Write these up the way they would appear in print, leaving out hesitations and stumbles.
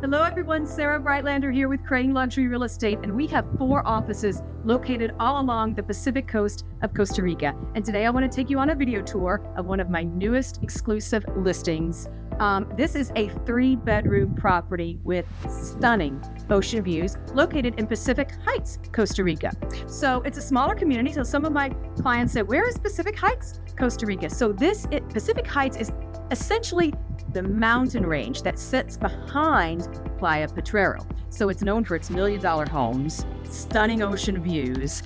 Hello everyone, Sarah Breitlander here with Crane Luxury Real Estate, and we have 4 offices located all along the Pacific coast of Costa Rica. And today I want to take you on a video tour of one of my newest exclusive listings. This is a 3-bedroom property with stunning ocean views located in Pacific Heights, Costa Rica. So it's a smaller community. So some of my clients said, where is Pacific Heights, Costa Rica? So Pacific Heights is essentially the mountain range that sits behind Playa Potrero. So it's known for its $1 million homes, stunning ocean views,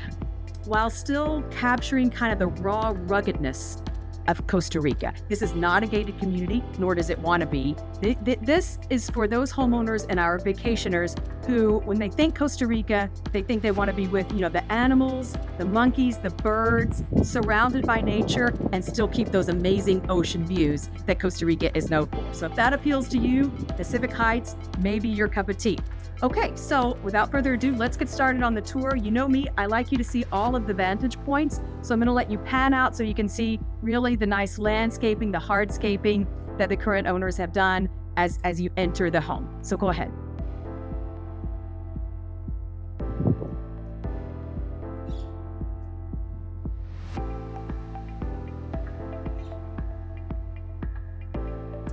while still capturing kind of the raw ruggedness of Costa Rica. This is not a gated community, nor does it want to be. This is for those homeowners and our vacationers who, when they think Costa Rica, they think they want to be with, the animals, the monkeys, the birds, surrounded by nature, and still keep those amazing ocean views that Costa Rica is known for. So if that appeals to you, Pacific Heights may be your cup of tea. Okay, so without further ado, let's get started on the tour. You know me, I like you to see all of the vantage points. So I'm gonna let you pan out so you can see really the nice landscaping, the hardscaping that the current owners have done as you enter the home. So go ahead.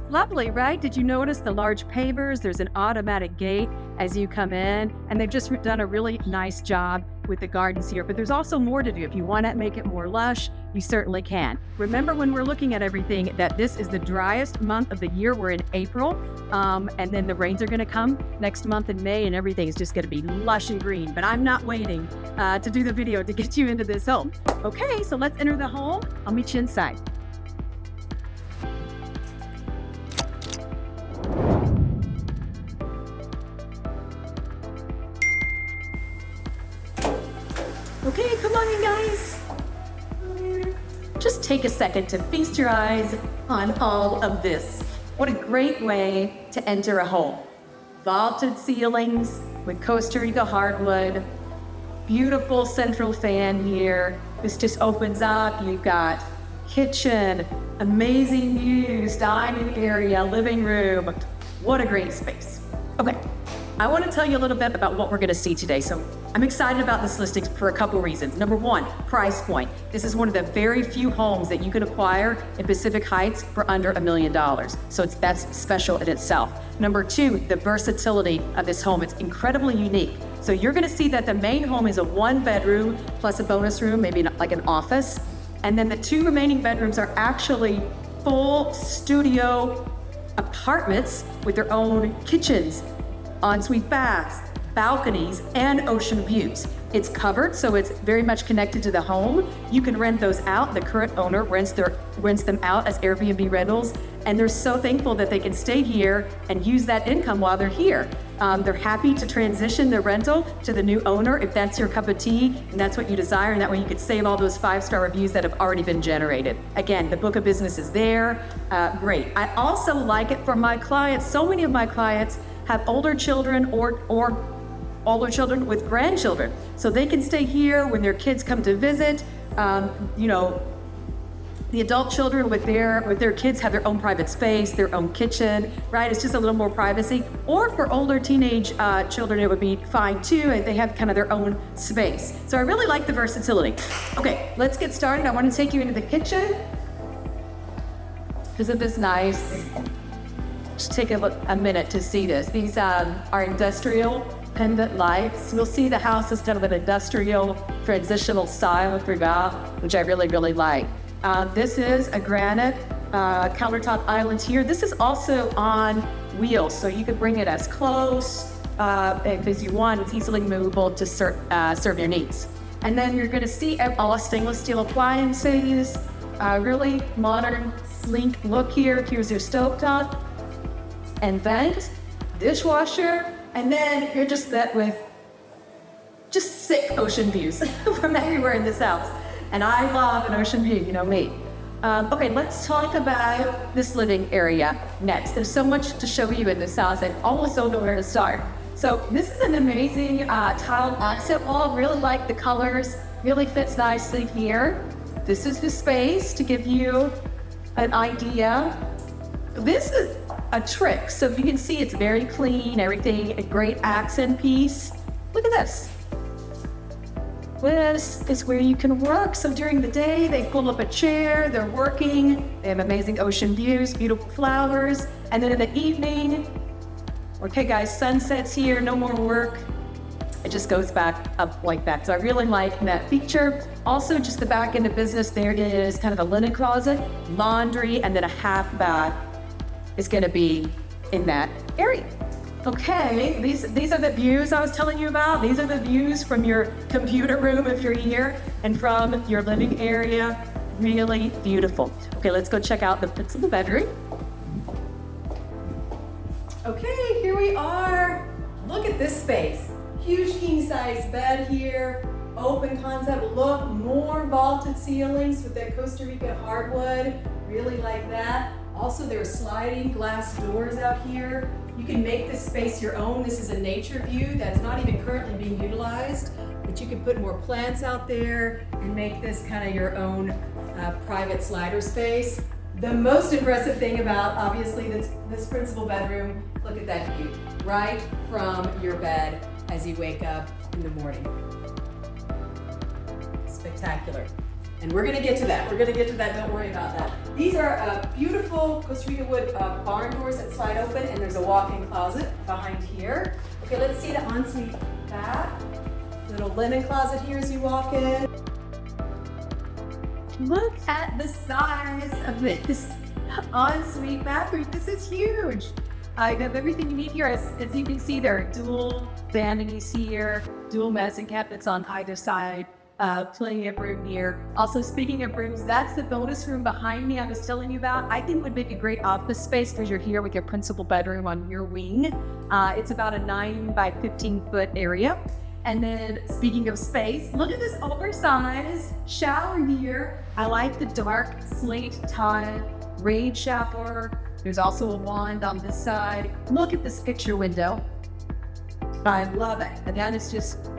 Lovely, right? Did you notice the large pavers? There's an automatic gate as you come in, and they've just done a really nice job with the gardens here. But there's also more to do. If you want to make it more lush, you certainly can. Remember, when we're looking at everything, that this is the driest month of the year. We're in April, and then the rains are going to come next month in May, and everything is just going to be lush and green. But I'm not waiting to do the video to get you into this home. Okay, so let's enter the home. I'll meet you inside. Okay, come on in, guys. Just take a second to feast your eyes on all of this. What a great way to enter a home. Vaulted ceilings with Costa Rica hardwood. Beautiful central fan here. This just opens up. You've got kitchen, amazing views, dining area, living room. What a great space. Okay, I want to tell you a little bit about what we're going to see today. So I'm excited about this listing for a couple reasons. Number one, price point. This is one of the very few homes that you can acquire in Pacific Heights for under $1 million. So that's special in itself. Number two, the versatility of this home. It's incredibly unique. So you're going to see that the main home is a 1-bedroom plus a bonus room, maybe like an office. And then the 2 remaining bedrooms are actually full studio apartments with their own kitchens, ensuite baths, balconies, and ocean views. It's covered, so it's very much connected to the home. You can rent those out. The current owner rents them out as Airbnb rentals, and they're so thankful that they can stay here and use that income while they're here. They're happy to transition their rental to the new owner if that's your cup of tea and that's what you desire, and that way you could save all those 5-star reviews that have already been generated. Again, the book of business is there. Great. I also like it for my clients. So many of my clients have older children or older children with grandchildren. So they can stay here when their kids come to visit. The adult children with their kids have their own private space, their own kitchen, right? It's just a little more privacy. Or for older teenage children, it would be fine too. And they have kind of their own space. So I really like the versatility. Okay, let's get started. I want to take you into the kitchen. Isn't this nice? Just take a minute to see this. These are industrial pendant lights. You'll see the house is kind of an industrial transitional style throughout, which I really, really like. This is a granite countertop island here. This is also on wheels, so you can bring it as close as you want. It's easily movable to serve your needs. And then you're going to see all stainless steel appliances, really modern, sleek look here. Here's your stovetop and vent, dishwasher, and then you're just met with just sick ocean views from everywhere in this house. And I love an ocean view, you know me. Okay, let's talk about this living area next. There's so much to show you in this house, I almost don't know where to start. So this is an amazing tiled accent wall. Really like the colors, really fits nicely here. This is the space to give you an idea. This is a trick. So you can see it's very clean, everything, a great accent piece. Look at this. This is where you can work. So during the day, they pull up a chair, they're working, they have amazing ocean views, beautiful flowers. And then in the evening, okay guys, sunset's here, no more work. It just goes back up like that. So I really like that feature. Also, just the back end of business, there is kind of a linen closet, laundry, and then a half bath is gonna be in that area. Okay, these are the views I was telling you about. These are the views from your computer room if you're here, and from your living area. Really beautiful. Okay, let's go check out the principal bedroom. Okay, here we are. Look at this space. Huge king size bed here, open concept look, more vaulted ceilings with that Costa Rica hardwood. Really like that. Also, there are sliding glass doors out here. You can make this space your own. This is a nature view that's not even currently being utilized, but you can put more plants out there and make this kind of your own private slider space. The most impressive thing about, obviously, this principal bedroom, look at that view, right from your bed as you wake up in the morning. Spectacular. And we're gonna get to that. Don't worry about that. These are beautiful Costa Rica wood barn doors that slide open, and there's a walk-in closet behind here. Okay, let's see the ensuite bath. Little linen closet here as you walk in. Look at the size of this ensuite bathroom. This is huge. I have everything you need here. As you can see, there are dual vanities here, dual medicine cabinets on either side. Plenty of room here. Also, speaking of rooms, that's the bonus room behind me I was telling you about. I think would make a great office space because you're here with your principal bedroom on your wing. It's about a 9 by 15 foot area. And then speaking of space, look at this oversized shower here. I like the dark slate tile, rain shower. There's also a wand on this side. Look at this picture window. I love it. And that is just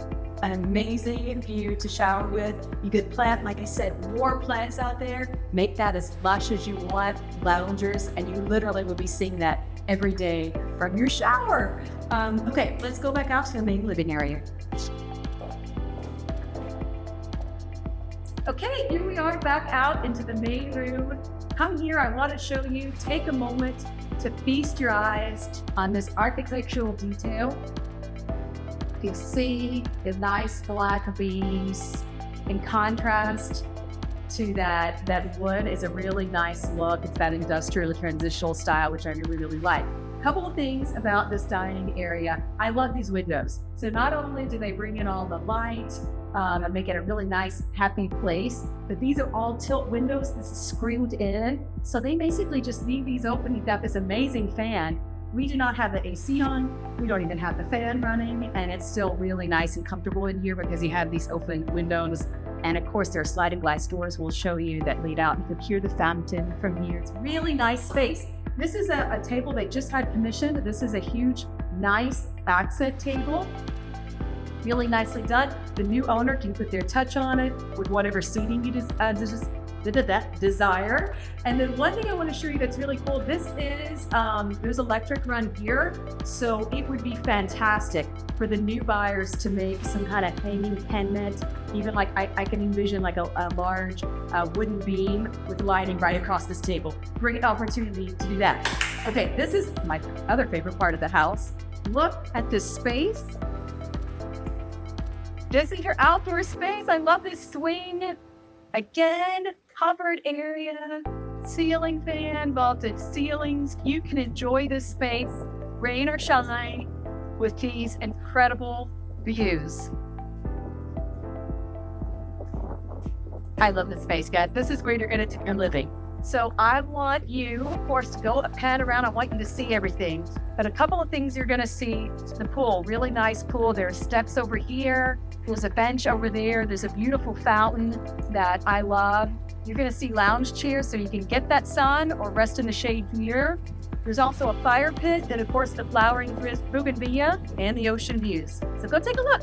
an amazing view to shower with. You could plant, like I said, more plants out there. Make that as lush as you want, loungers, and you literally will be seeing that every day from your shower. Okay, let's go back out to the main living area. Okay, here we are back out into the main room. Come here, I want to show you, take a moment to feast your eyes on this architectural detail. You see the nice black beams in contrast to that wood is a really nice look. It's that industrial transitional style, which I really like. A couple of things about this dining area. I love these windows. So not only do they bring in all the light and make it a really nice, happy place, but these are all tilt windows. This is screwed in. So they basically just leave these open. You've got this amazing fan. We do not have the AC on. We don't even have the fan running, and it's still really nice and comfortable in here because you have these open windows. And of course, there are sliding glass doors we'll show you that lead out. You can hear the fountain from here. It's really nice space. This is a table they just had commissioned. This is a huge, nice accent table. Really nicely done. The new owner can put their touch on it with whatever seating you desire. And then one thing I want to show you that's really cool, this is, there's electric run here. So it would be fantastic for the new buyers to make some kind of hanging pendant. Even like I can envision like a large wooden beam with lighting right across this table. Great opportunity to do that. Okay, this is my other favorite part of the house. Look at this space. This is your outdoor space. I love this swing. Again, covered area, ceiling fan, vaulted ceilings. You can enjoy this space, rain or shine, with these incredible views. I love this space, guys. This is where you're going to do your living. So I want you, of course, to go pan around. I want you to see everything. But a couple of things you're going to see. The pool, really nice pool. There's steps over here. There's a bench over there. There's a beautiful fountain that I love. You're going to see lounge chairs so you can get that sun or rest in the shade here. There's also a fire pit and, of course, the flowering bougainvillea and the ocean views. So go take a look.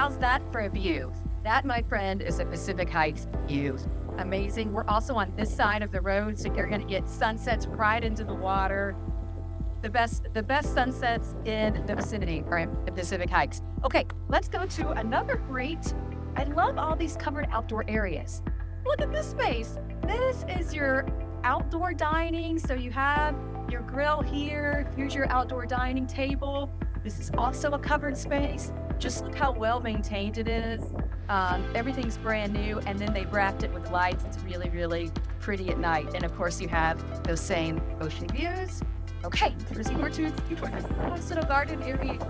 how's that for a view? That, my friend, is a Pacific Heights view. Amazing. We're also on this side of the road, so you're going to get sunsets right into the water. The best sunsets in the vicinity are in the Pacific Heights. Okay, let's go to another great. I love all these covered outdoor areas. Look at this space. This is your outdoor dining. So you have your grill here. Here's your outdoor dining table. This is also a covered space. Just look how well maintained it is. Everything's brand new, and then they wrapped it with lights. It's really, really pretty at night. And of course, you have those same ocean views. Okay, there's more to explore. This little garden area here.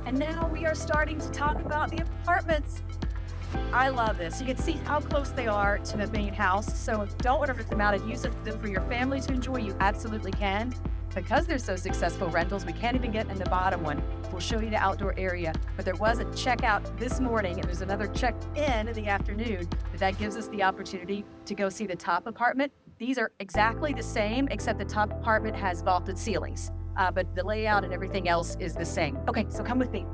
And now we are starting to talk about the apartments. I love this. You can see how close they are to the main house. So if you don't want to rent them out and use them for your family to enjoy, you absolutely can. Because they're so successful rentals, we can't even get in the bottom one. We'll show you the outdoor area. But there was a checkout this morning, and there's another check-in the afternoon. But that gives us the opportunity to go see the top apartment. These are exactly the same, except the top apartment has vaulted ceilings. But the layout and everything else is the same. Okay, so come with me.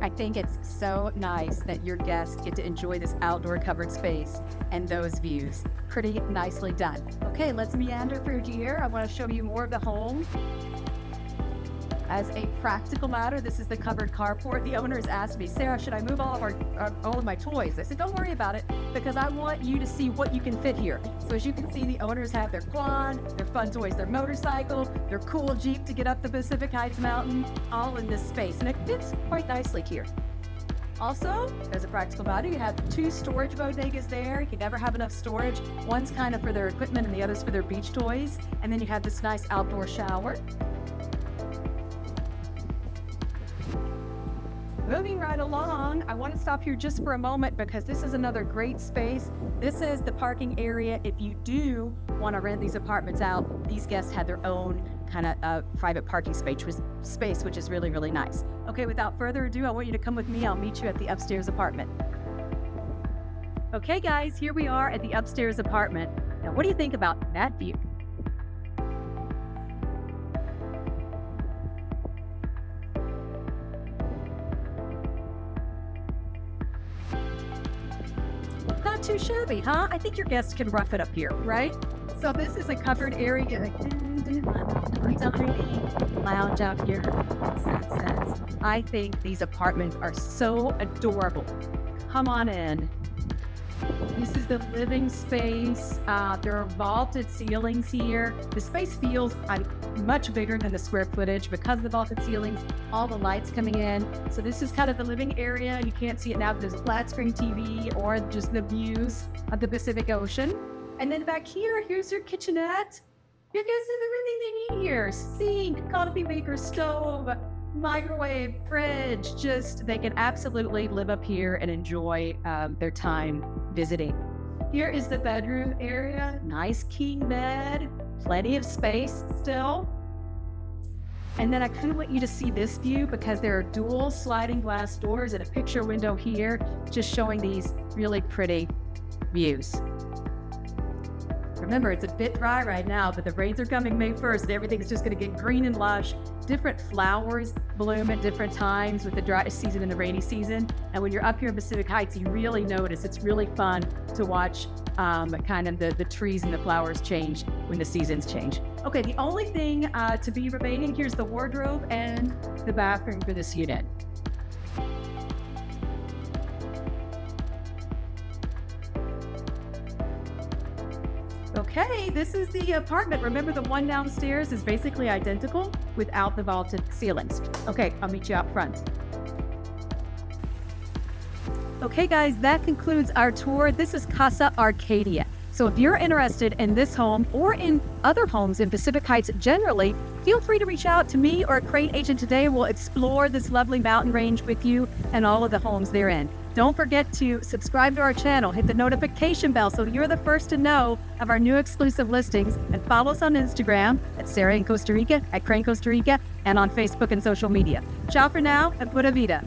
I think it's so nice that your guests get to enjoy this outdoor covered space and those views. Pretty nicely done. Okay, let's meander through here. I want to show you more of the home. As a practical matter, this is the covered carport. The owners asked me, Sarah, should I move all of my toys? I said, don't worry about it, because I want you to see what you can fit here. So as you can see, the owners have their quad, their fun toys, their motorcycle, their cool Jeep to get up the Pacific Heights mountain, all in this space. And it fits quite nicely here. Also, as a practical matter, you have 2 storage bodegas there. You can never have enough storage. One's kind of for their equipment and the other's for their beach toys. And then you have this nice outdoor shower. Moving right along, I want to stop here just for a moment because this is another great space. This is the parking area. If you do want to rent these apartments out, these guests had their own kind of private parking space, which is really, really nice. Okay, without further ado, I want you to come with me. I'll meet you at the upstairs apartment. Okay, guys, here we are at the upstairs apartment. Now, what do you think about that view? Not too shabby, huh? I think your guests can rough it up here, right? So this is a covered area. Lounge out here. Sunsets. I think these apartments are so adorable. Come on in. This is the living space. There are vaulted ceilings here. The space feels much bigger than the square footage because of the vaulted ceilings, all the lights coming in. So this is kind of the living area. You can't see it now, but there's a flat screen TV or just the views of the Pacific Ocean. And then back here, here's your kitchenette. You guys have everything they need here. Sink, coffee maker, stove, microwave, fridge. Just, they can absolutely live up here and enjoy their time visiting. Here is the bedroom area. Nice king bed, plenty of space still. And then I kind of want you to see this view because there are dual sliding glass doors and a picture window here, just showing these really pretty views. Remember, it's a bit dry right now, but the rains are coming May 1st, and everything's just going to get green and lush. Different flowers bloom at different times with the dry season and the rainy season. And when you're up here in Pacific Heights, you really notice it's really fun to watch kind of the trees and the flowers change when the seasons change. Okay, the only thing to be remaining, here's the wardrobe and the bathroom for this unit. Okay, this is the apartment. Remember, the one downstairs is basically identical without the vaulted ceilings. Okay, I'll meet you out front. Okay, guys, that concludes our tour. This is Casa Arcadia. So if you're interested in this home or in other homes in Pacific Heights generally, feel free to reach out to me or a Crate agent today. We'll explore this lovely mountain range with you and all of the homes therein. Don't forget to subscribe to our channel, hit the notification bell so you're the first to know of our new exclusive listings, and follow us on Instagram at Sarah in Costa Rica, at Crane Costa Rica, and on Facebook and social media. Ciao for now, and pura vida.